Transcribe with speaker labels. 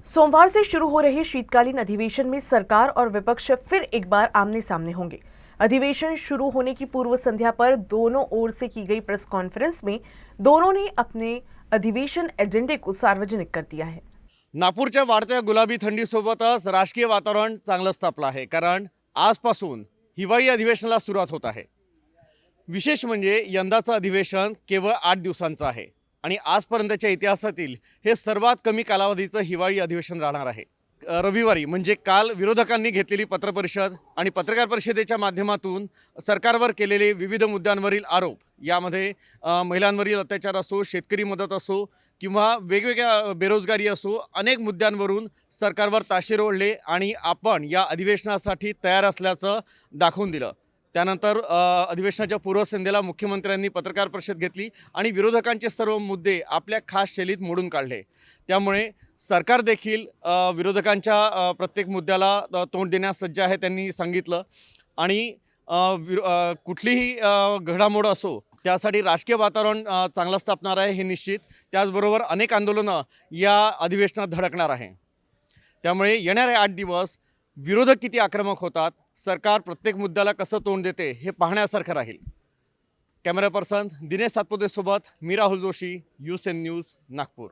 Speaker 1: सोमवार से शुरू हो रहे शीतकालीन अधिवेशन में सरकार और विपक्ष फिर एक बार आमने सामने होंगे। अधिवेशन शुरू होने की पूर्व संध्या पर दोनों ओर से की गई प्रेस कॉन्फ्रेंस में दोनों ने अपने अधिवेशन एजेंडे को सार्वजनिक कर दिया है।
Speaker 2: नागपूरच्या वाढत्या गुलाबी थंडीसोबतच राजकीय वातावरण चांगलंच तापलं आहे, कारण आजपासून हिवाळी अधिवेशनाला सुरुवात होत आहे। विशेष म्हणजे यंदाचं अधिवेशन केवळ 8 दिवसांचं आहे आणि आजपर्यंतच्या इतिहासातील हे सर्वात कमी कालावधीचं हिवाळी अधिवेशन राहणार आहे। रविवारी म्हणजे काल विरोधकांनी घेतलेली पत्रपरिषद आणि पत्रकार परिषदेच्या माध्यमातून सरकारवर केलेले विविध मुद्द्यांवरील आरोप, यामध्ये महिलांवरील अत्याचार असो, शेतकरी मदत असो किंवा वेगवेगळ्या बेरोजगारी असो, अनेक मुद्द्यांवरून सरकारवर ताशेरे ओढले आणि आपण या अधिवेशनासाठी तयार असल्याचं दाखवून दिलं। त्यानंतर अधिवेशनाच्या पूर्वसंध्येला मुख्यमंत्र्यांनी पत्रकार परिषद घेतली आणि विरोधकांचे सर्व मुद्दे आपल्या खास शैलीत मोडून काढले। त्यामुळे सरकार देखील विरोधकांच्या प्रत्येक मुद्द्याला तोंड देण्यास सज्ज आहे, त्यांनी सांगितलं। आणि कुठलीही घडामोड असो त्यासाठी राजकीय वातावरण चांगलं स्थापणार आहे हे निश्चित। त्याचबरोबर अनेक आंदोलनं या अधिवेशनात धडकणार आहे। त्यामुळे येणारे 8 दिवस विरोधक किती आक्रमक होतात, सरकार प्रत्येक मुद्द्याला कसं तोंड देते हे पाहण्यासारखं राहील। कॅमेरा पर्सन दिनेश सातपुते सोबत मी राहुल जोशी, USN न्यूज नागपूर।